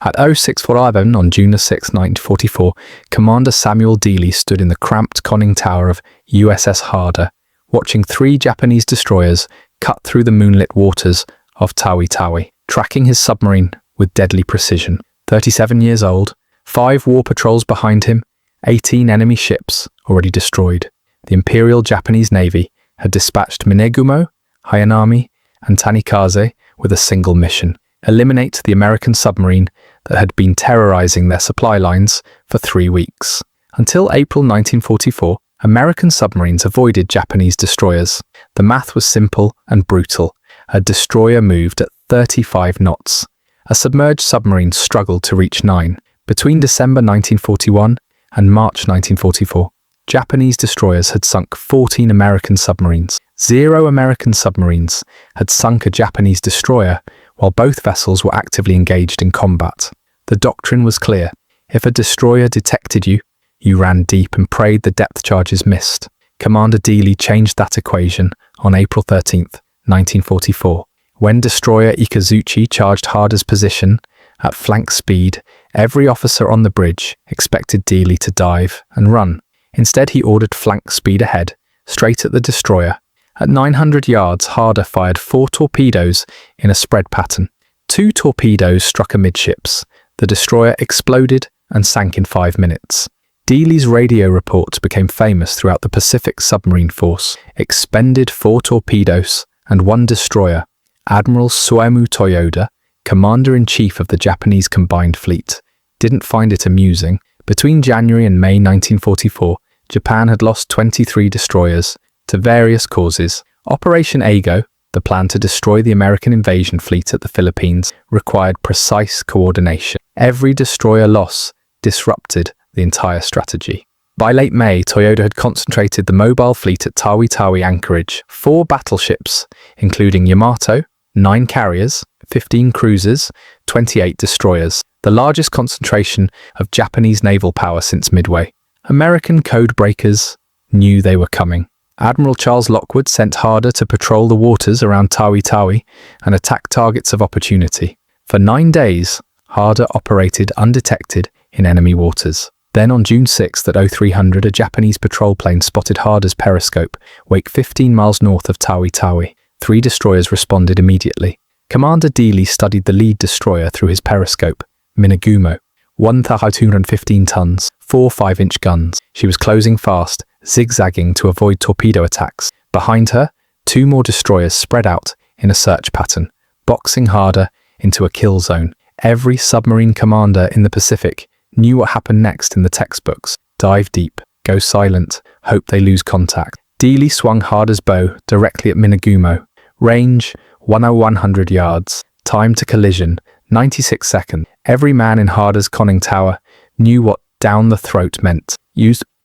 At 06:47 on June 6, 1944, Commander Samuel Dealey stood in the cramped conning tower of USS Harder, watching 3 Japanese destroyers cut through the moonlit waters of Tawi Tawi, tracking his submarine with deadly precision. 37 years old, 5 war patrols behind him, 18 enemy ships already destroyed. The Imperial Japanese Navy had dispatched Minegumo, Hayanami, and Tanikaze with a single mission: eliminate the American submarine that had been terrorizing their supply lines for 3 weeks. Until April 1944, American submarines avoided Japanese destroyers. The math was simple and brutal. A destroyer moved at 35 knots. A submerged submarine struggled to reach 9. Between December 1941 and March 1944, Japanese destroyers had sunk 14 American submarines. 0 American submarines had sunk a Japanese destroyer while both vessels were actively engaged in combat. The doctrine was clear. If a destroyer detected you, you ran deep and prayed the depth charges missed. Commander Dealey changed that equation on April 13, 1944. When destroyer Ikazuchi charged Harder's position at flank speed, every officer on the bridge expected Dealey to dive and run. Instead, he ordered flank speed ahead, straight at the destroyer. At 900 yards, Harder fired 4 torpedoes in a spread pattern. 2 torpedoes struck amidships. The destroyer exploded and sank in 5 minutes. Dealey's radio report became famous throughout the Pacific Submarine Force. Expended 4 torpedoes and 1 destroyer. Admiral Suemu Toyoda, Commander-in-Chief of the Japanese Combined Fleet, didn't find it amusing. Between January and May 1944, Japan had lost 23 destroyers to various causes. Operation Ago, the plan to destroy the American invasion fleet at the Philippines, required precise coordination. Every destroyer loss disrupted the entire strategy. By late May, Toyoda had concentrated the mobile fleet at Tawi Tawi anchorage. 4 battleships, including Yamato, 9 carriers, 15 cruisers, 28 destroyers, the largest concentration of Japanese naval power since Midway. American code breakers knew they were coming. Admiral Charles Lockwood sent Harder to patrol the waters around Tawi Tawi and attack targets of opportunity. For 9 days, Harder operated undetected in enemy waters. Then on June 6 at 0300, a Japanese patrol plane spotted Harder's periscope, wake 15 miles north of Tawi Tawi. 3 destroyers responded immediately. Commander Dealey studied the lead destroyer through his periscope, Minegumo, 1,215 tons, 4 5-inch guns. She was closing fast, zigzagging to avoid torpedo attacks. Behind her, 2 more destroyers spread out in a search pattern, boxing Harder into a kill zone. Every submarine commander in the Pacific knew what happened next in the textbooks. Dive deep, go silent, hope they lose contact. Dealey swung Harder's bow directly at Minegumo. Range, 100 yards. Time to collision, 96 seconds. Every man in Harder's conning tower knew what down the throat meant.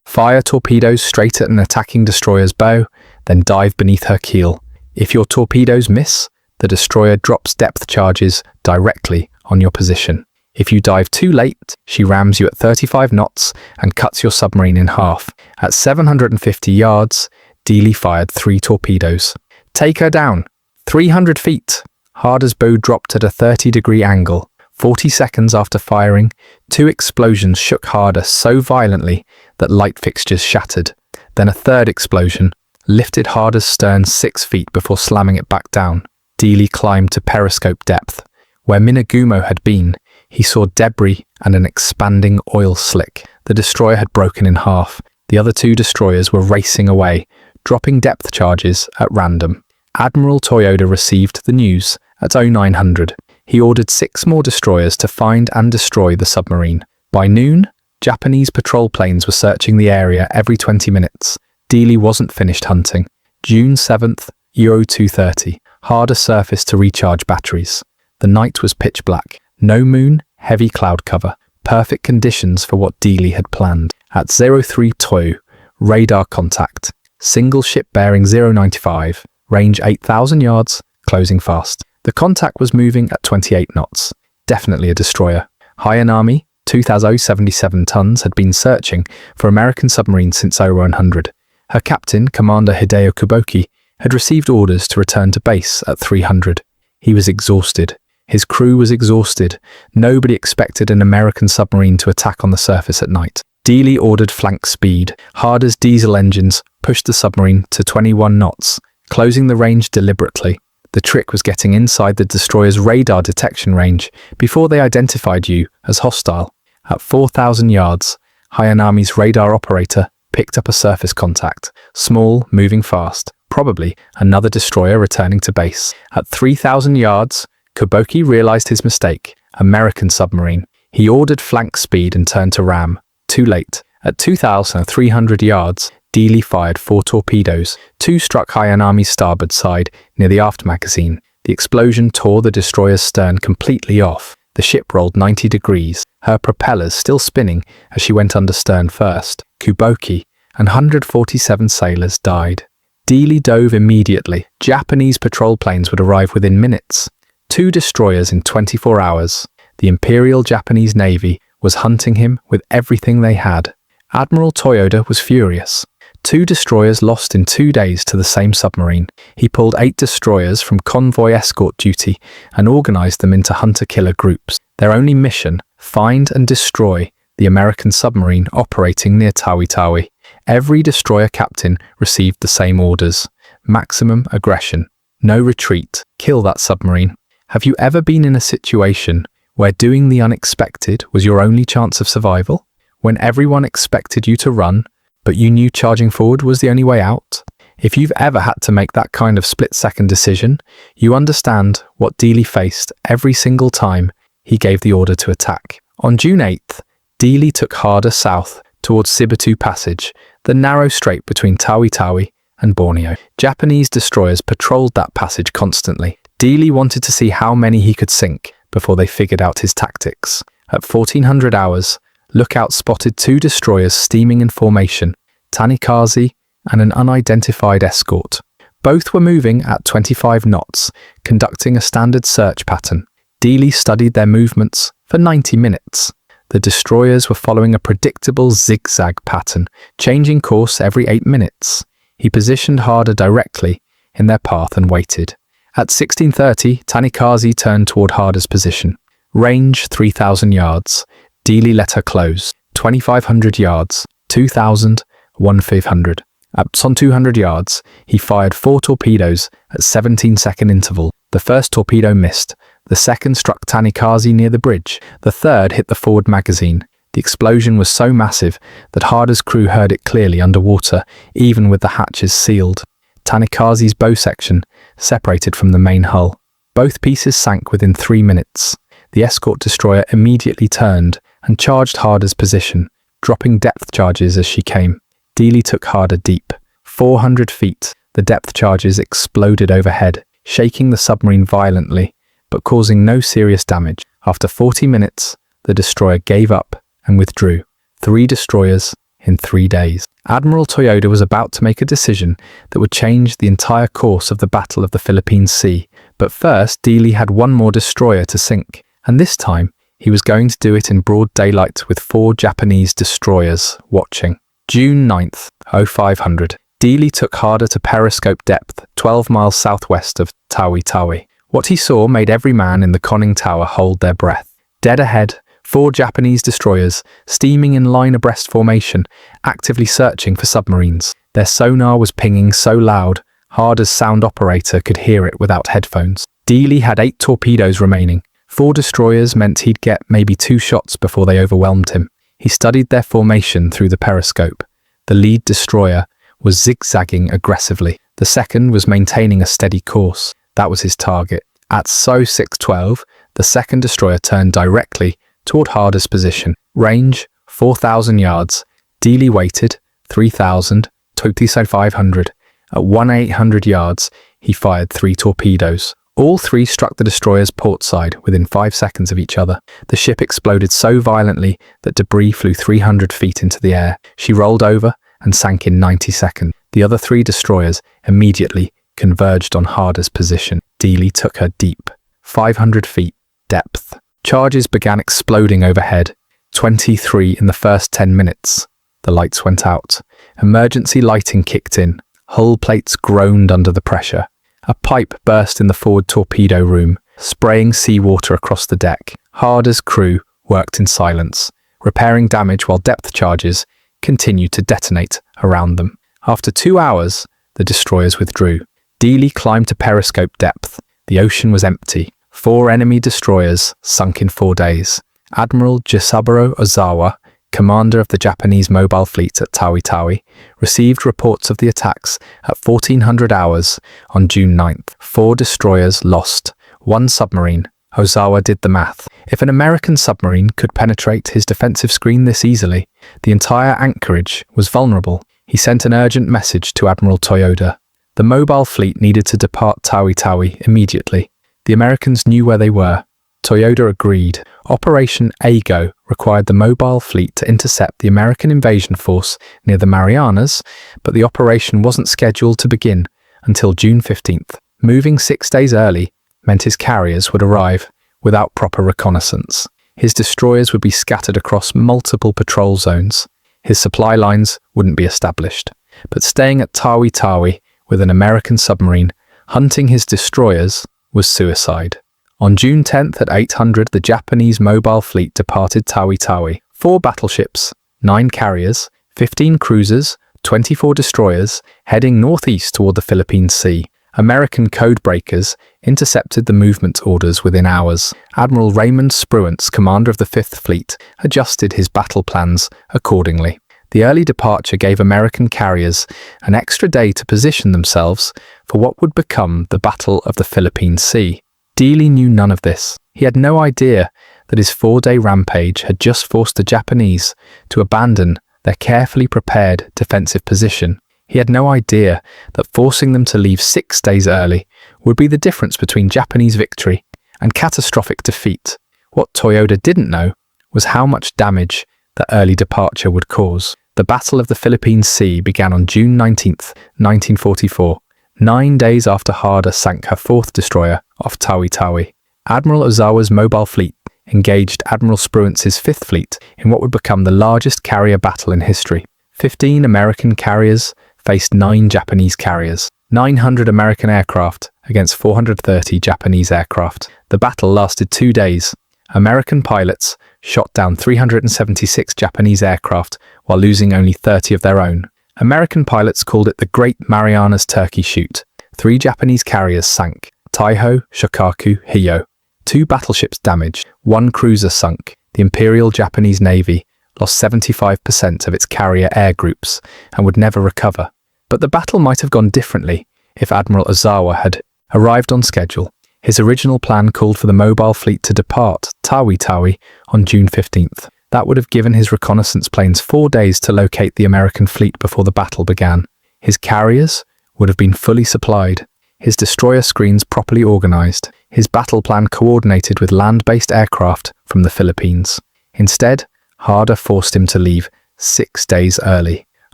Fire torpedoes straight at an attacking destroyer's bow, then dive beneath her keel. If your torpedoes miss, the destroyer drops depth charges directly on your position. If you dive too late, she rams you at 35 knots and cuts your submarine in half. At 750 yards, Dealey fired 3 torpedoes. Take her down. 300 feet. Harder's bow dropped at a 30-degree angle. 40 seconds after firing, 2 explosions shook Harder so violently that light fixtures shattered. Then a third explosion lifted Harder's stern 6 feet before slamming it back down. Dealey climbed to periscope depth. Where Minegumo had been, he saw debris and an expanding oil slick. The destroyer had broken in half. The other 2 destroyers were racing away, dropping depth charges at random. Admiral Toyoda received the news at 0900. He ordered 6 more destroyers to find and destroy the submarine. By noon, Japanese patrol planes were searching the area every 20 minutes. Dealey wasn't finished hunting. June 7th, 0230, Harder surfaced to recharge batteries. The night was pitch black. No moon, heavy cloud cover. Perfect conditions for what Dealey had planned. At 03:02, radar contact. Single ship bearing 095, range 8,000 yards, closing fast. The contact was moving at 28 knots. Definitely a destroyer. Hayanami, 2,077 tons, had been searching for American submarines since 0100. Her captain, Commander Hideo Kuboki, had received orders to return to base at 300. He was exhausted. His crew was exhausted. Nobody expected an American submarine to attack on the surface at night. Dealey ordered flank speed. Harder's diesel engines pushed the submarine to 21 knots, closing the range deliberately. The trick was getting inside the destroyer's radar detection range before they identified you as hostile. At 4,000 yards, Hayanami's radar operator picked up a surface contact, small, moving fast, probably another destroyer returning to base. At 3,000 yards, Kuboki realized his mistake, American submarine. He ordered flank speed and turned to ram. Too late. At 2,300 yards, Dealey fired 4 torpedoes. 2 struck Hayanami's starboard side near the aft magazine. The explosion tore the destroyer's stern completely off. The ship rolled 90 degrees, her propellers still spinning as she went under stern first. Kuboki and 147 sailors died. Dealey dove immediately. Japanese patrol planes would arrive within minutes. 2 destroyers in 24 hours. The Imperial Japanese Navy was hunting him with everything they had. Admiral Toyoda was furious. 2 destroyers lost in 2 days to the same submarine. He pulled 8 destroyers from convoy escort duty and organized them into hunter-killer groups. Their only mission, find and destroy the American submarine operating near Tawi Tawi. Every destroyer captain received the same orders. Maximum aggression. No retreat. Kill that submarine. Have you ever been in a situation where doing the unexpected was your only chance of survival? When everyone expected you to run, but you knew charging forward was the only way out? If you've ever had to make that kind of split-second decision, you understand what Dealey faced every single time he gave the order to attack. On June 8th, Dealey took Harder south towards Sibatu Passage, the narrow strait between Tawi Tawi and Borneo. Japanese destroyers patrolled that passage constantly. Dealey wanted to see how many he could sink before they figured out his tactics. At 1400 hours, Lookout spotted 2 destroyers steaming in formation, Tanikaze and an unidentified escort. Both were moving at 25 knots, conducting a standard search pattern. Dealey studied their movements for 90 minutes. The destroyers were following a predictable zigzag pattern, changing course every 8 minutes. He positioned Harder directly in their path and waited. At 16:30, Tanikaze turned toward Harder's position. Range 3,000 yards. Dealey let her close. 2,500 yards. 2,000. 1,500. At 200 yards, he fired 4 torpedoes at 17-second interval. The first torpedo missed. The second struck Tanikaze near the bridge. The third hit the forward magazine. The explosion was so massive that Harder's crew heard it clearly underwater, even with the hatches sealed. Tanikaze's bow section separated from the main hull. Both pieces sank within 3 minutes. The escort destroyer immediately turned and charged Harder's position, dropping depth charges as she came. Dealey took Harder deep. 400 feet, the depth charges exploded overhead, shaking the submarine violently, but causing no serious damage. After 40 minutes, the destroyer gave up and withdrew. 3 destroyers in 3 days. Admiral Toyoda was about to make a decision that would change the entire course of the Battle of the Philippine Sea, but first Dealey had 1 more destroyer to sink, and this time he was going to do it in broad daylight with 4 Japanese destroyers watching. June 9th, 0500. Dealey took Harder to periscope depth, 12 miles southwest of Tawi Tawi. What he saw made every man in the conning tower hold their breath. Dead ahead, 4 Japanese destroyers, steaming in line abreast formation, actively searching for submarines. Their sonar was pinging so loud, Harder's sound operator could hear it without headphones. Dealey had 8 torpedoes remaining. 4 destroyers meant he'd get maybe 2 shots before they overwhelmed him. He studied their formation through the periscope. The lead destroyer was zigzagging aggressively. The second was maintaining a steady course. That was his target. At 6:12, the second destroyer turned directly toward Harder's position. Range 4,000 yards. Dealey waited 3,000, 2,500. At 1,800 yards, he fired 3 torpedoes. All 3 struck the destroyer's port side within 5 seconds of each other. The ship exploded so violently that debris flew 300 feet into the air. She rolled over and sank in 90 seconds. The other 3 destroyers immediately converged on Harder's position. Dealey took her deep, 500 feet depth. Charges began exploding overhead. 23 in the first 10 minutes. The lights went out. Emergency lighting kicked in. Hull plates groaned under the pressure. A pipe burst in the forward torpedo room. spraying seawater across the deck. Harder's crew worked in silence, repairing damage while depth charges continued to detonate around them. After 2 hours, the destroyers withdrew. Dealey climbed to periscope depth. The ocean was empty. 4 enemy destroyers sunk in 4 days. Admiral Jisaburo Ozawa, commander of the Japanese mobile fleet at Tawi Tawi, received reports of the attacks at 1400 hours on June 9th. 4 destroyers lost, 1 submarine. Ozawa did the math. If an American submarine could penetrate his defensive screen this easily, the entire anchorage was vulnerable. He sent an urgent message to Admiral Toyoda. The mobile fleet needed to depart Tawi Tawi immediately. The Americans knew where they were. Toyoda agreed. Operation Ago required the mobile fleet to intercept the American invasion force near the Marianas, but the operation wasn't scheduled to begin until June 15th. Moving 6 days early meant his carriers would arrive without proper reconnaissance. His destroyers would be scattered across multiple patrol zones. His supply lines wouldn't be established. But staying at Tawi Tawi with an American submarine, hunting his destroyers, was suicide. On June 10th at 800, the Japanese mobile fleet departed Tawi Tawi. 4 battleships, 9 carriers, 15 cruisers, 24 destroyers, heading northeast toward the Philippine Sea. American codebreakers intercepted the movement orders within hours. Admiral Raymond Spruance, commander of the 5th Fleet, adjusted his battle plans accordingly. The early departure gave American carriers an extra day to position themselves for what would become the Battle of the Philippine Sea. Dealey knew none of this. He had no idea that his 4-day rampage had just forced the Japanese to abandon their carefully prepared defensive position. He had no idea that forcing them to leave 6 days early would be the difference between Japanese victory and catastrophic defeat. What Toyoda didn't know was how much damage the early departure would cause. The Battle of the Philippine Sea began on June 19th, 1944, 9 days after Harder sank her 4th destroyer off Tawi Tawi. Admiral Ozawa's mobile fleet engaged Admiral Spruance's 5th Fleet in what would become the largest carrier battle in history. 15 American carriers faced 9 Japanese carriers, 900 American aircraft against 430 Japanese aircraft. The battle lasted 2 days. American pilots shot down 376 Japanese aircraft while losing only 30 of their own. American pilots called it the Great Marianas Turkey Shoot. 3 Japanese carriers sank: Taiho, Shokaku, Hiyo. 2 battleships damaged. 1 cruiser sunk. The Imperial Japanese Navy lost 75% of its carrier air groups and would never recover. But the battle might have gone differently if Admiral Ozawa had arrived on schedule. His original plan called for the mobile fleet to depart Tawi Tawi on June 15th. That would have given his reconnaissance planes 4 days to locate the American fleet before the battle began. His carriers would have been fully supplied, his destroyer screens properly organized, his battle plan coordinated with land-based aircraft from the Philippines. Instead, Harder forced him to leave 6 days early.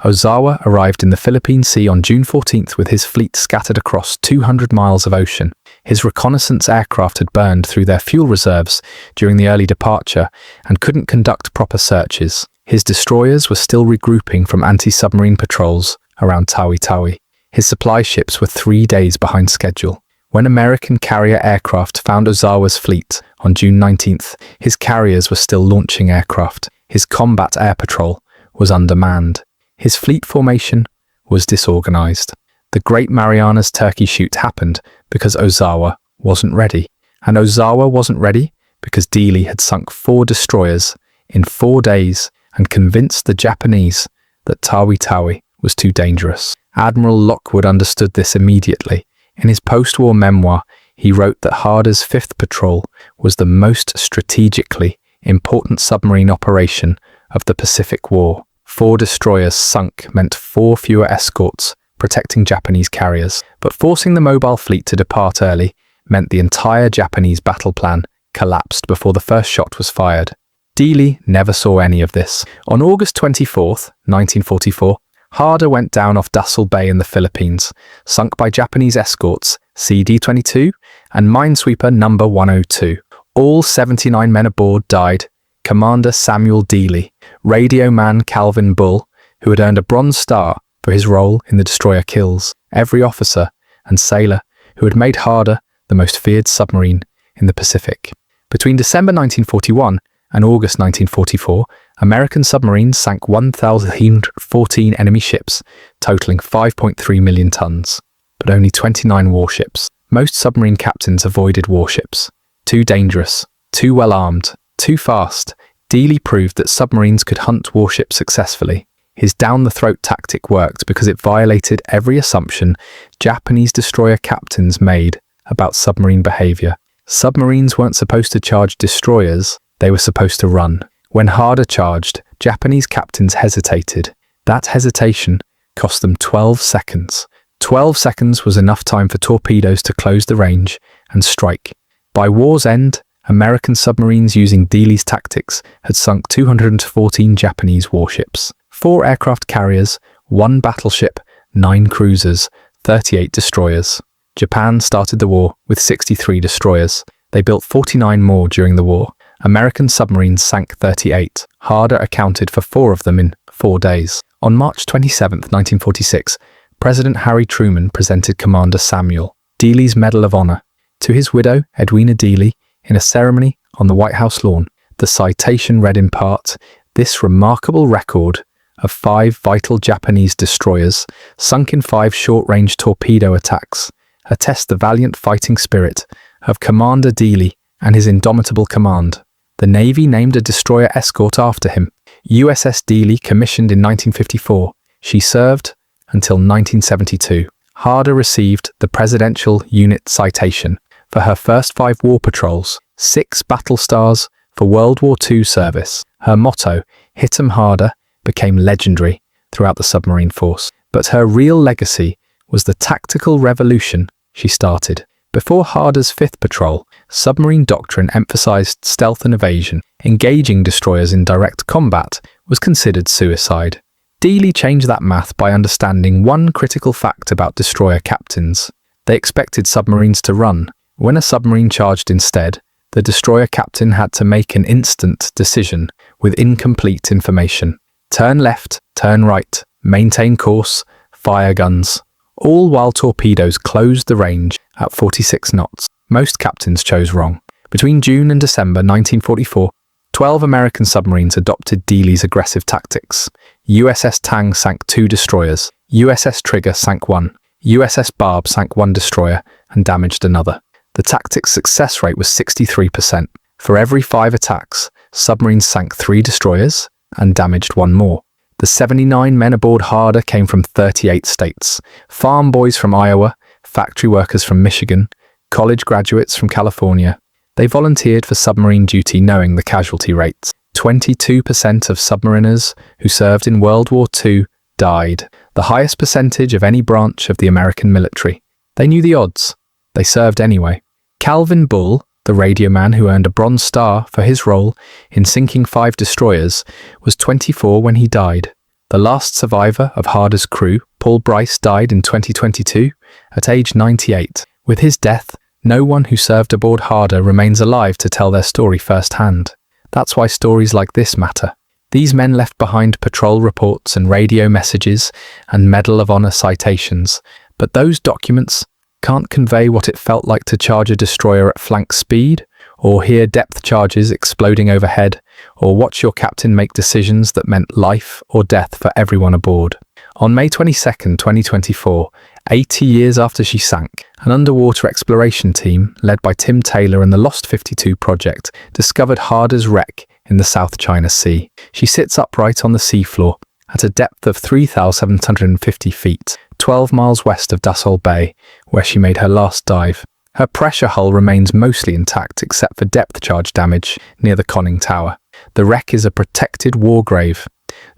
Ozawa arrived in the Philippine Sea on June 14th with his fleet scattered across 200 miles of ocean. His reconnaissance aircraft had burned through their fuel reserves during the early departure and couldn't conduct proper searches. His destroyers were still regrouping from anti-submarine patrols around Tawi Tawi. His supply ships were 3 days behind schedule. When American carrier aircraft found Ozawa's fleet on June 19th, his carriers were still launching aircraft. His combat air patrol was undermanned. His fleet formation was disorganized. The Great Marianas Turkey Shoot happened because Ozawa wasn't ready. And Ozawa wasn't ready because Dealey had sunk 4 destroyers in 4 days and convinced the Japanese that Tawi Tawi was too dangerous. Admiral Lockwood understood this immediately. In his post-war memoir, he wrote that Harder's 5th Patrol was the most strategically important submarine operation of the Pacific War. 4 destroyers sunk meant 4 fewer escorts protecting Japanese carriers, but forcing the mobile fleet to depart early meant the entire Japanese battle plan collapsed before the first shot was fired. Dealey never saw any of this. On August 24th, 1944, Harder went down off Dassel Bay in the Philippines, sunk by Japanese escorts CD-22 and minesweeper No. 102. All 79 men aboard died. Commander Samuel Dealey, radio man Calvin Bull, who had earned a Bronze Star for his role in the destroyer kills, every officer and sailor who had made Harder the most feared submarine in the Pacific. Between December 1941 and August 1944, American submarines sank 1,014 enemy ships, totaling 5.3 million tons, but only 29 warships. Most submarine captains avoided warships. Too dangerous, too well armed, too fast, Dealey proved that submarines could hunt warships successfully. His down-the-throat tactic worked because it violated every assumption Japanese destroyer captains made about submarine behavior. Submarines weren't supposed to charge destroyers, they were supposed to run. When Harder charged, Japanese captains hesitated. That hesitation cost them 12 seconds. 12 seconds was enough time for torpedoes to close the range and strike. By war's end, American submarines using Dealey's tactics had sunk 214 Japanese warships, 4 aircraft carriers, 1 battleship, 9 cruisers, 38 destroyers. Japan started the war with 63 destroyers. They built 49 more during the war. American submarines sank 38. Harder accounted for 4 of them in 4 days. On March 27, 1946, President Harry Truman presented Commander Samuel Dealey's Medal of Honor to his widow, Edwina Dealey, in a ceremony on the White House lawn. The citation read in part, "This remarkable record of 5 vital Japanese destroyers sunk in 5 short-range torpedo attacks attest the valiant fighting spirit of Commander Dealey and his indomitable command." The Navy named a destroyer escort after him, USS Dealey, commissioned in 1954. She served until 1972. Harder received the Presidential Unit Citation for her first 5 war patrols, 6 battle stars for World War II service. Her motto, "Hit 'em harder," became legendary throughout the submarine force. But her real legacy was the tactical revolution she started. Before Harder's 5th patrol, submarine doctrine emphasized stealth and evasion. Engaging destroyers in direct combat was considered suicide. Dealey changed that math by understanding one critical fact about destroyer captains. They expected submarines to run. When a submarine charged instead, the destroyer captain had to make an instant decision with incomplete information. Turn left, turn right, maintain course, fire guns, all while torpedoes closed the range at 46 knots. Most captains chose wrong. Between June and December 1944, 12 American submarines adopted Dealey's aggressive tactics. USS Tang sank 2 destroyers, USS Trigger sank 1, USS Barb sank 1 destroyer and damaged another. The tactic's success rate was 63%. For every 5 attacks, submarines sank 3 destroyers and damaged 1 more. The 79 men aboard Harder came from 38 states. Farm boys from Iowa, factory workers from Michigan, college graduates from California. They volunteered for submarine duty knowing the casualty rates. 22% of submariners who served in World War II died, the highest percentage of any branch of the American military. They knew the odds. They served anyway. Calvin Bull, the radio man who earned a Bronze Star for his role in sinking 5 destroyers, was 24 when he died. The last survivor of Harder's crew, Paul Bryce, died in 2022 at age 98. With his death, no one who served aboard Harder remains alive to tell their story firsthand. That's why stories like this matter. These men left behind patrol reports and radio messages and Medal of Honor citations, but those documents can't convey what it felt like to charge a destroyer at flank speed, or hear depth charges exploding overhead, or watch your captain make decisions that meant life or death for everyone aboard. On May 22, 2024, 80 years after she sank, an underwater exploration team led by Tim Taylor and the Lost 52 project discovered Harder's wreck in the South China Sea. She sits upright on the seafloor at a depth of 3,750 feet, 12 miles west of Dassault Bay, where she made her last dive. Her pressure hull remains mostly intact except for depth charge damage near the conning tower. The wreck is a protected war grave.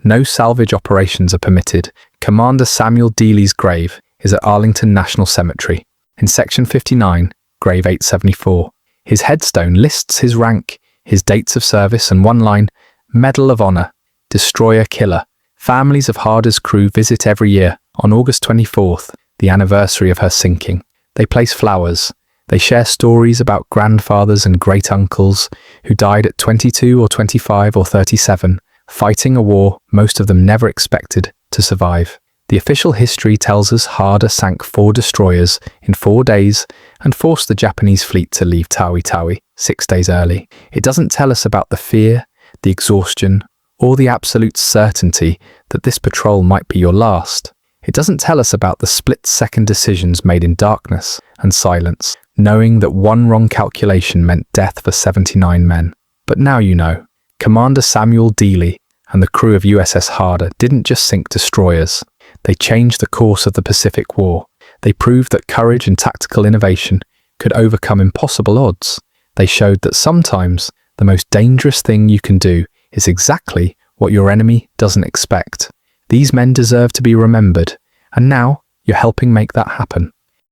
No salvage operations are permitted. Commander Samuel Dealey's grave is at Arlington National Cemetery, in Section 59, Grave 874. His headstone lists his rank, his dates of service, and one line, Medal of Honor, Destroyer Killer. Families of Harder's crew visit every year on August 24th, the anniversary of her sinking. They place flowers. They share stories about grandfathers and great-uncles who died at 22 or 25 or 37, fighting a war most of them never expected to survive. The The official history tells us Harder sank 4 destroyers in 4 days and forced the Japanese fleet to leave Tawi Tawi 6 days early. It doesn't tell us about the fear, the exhaustion, or the absolute certainty that this patrol might be your last. It doesn't tell us about the split-second decisions made in darkness and silence, knowing that one wrong calculation meant death for 79 men. But now you know. Commander Samuel Dealey and the crew of USS Harder didn't just sink destroyers. They changed the course of the Pacific War. They proved that courage and tactical innovation could overcome impossible odds. They showed that sometimes the most dangerous thing you can do is exactly what your enemy doesn't expect. These men deserve to be remembered, and now you're helping make that happen.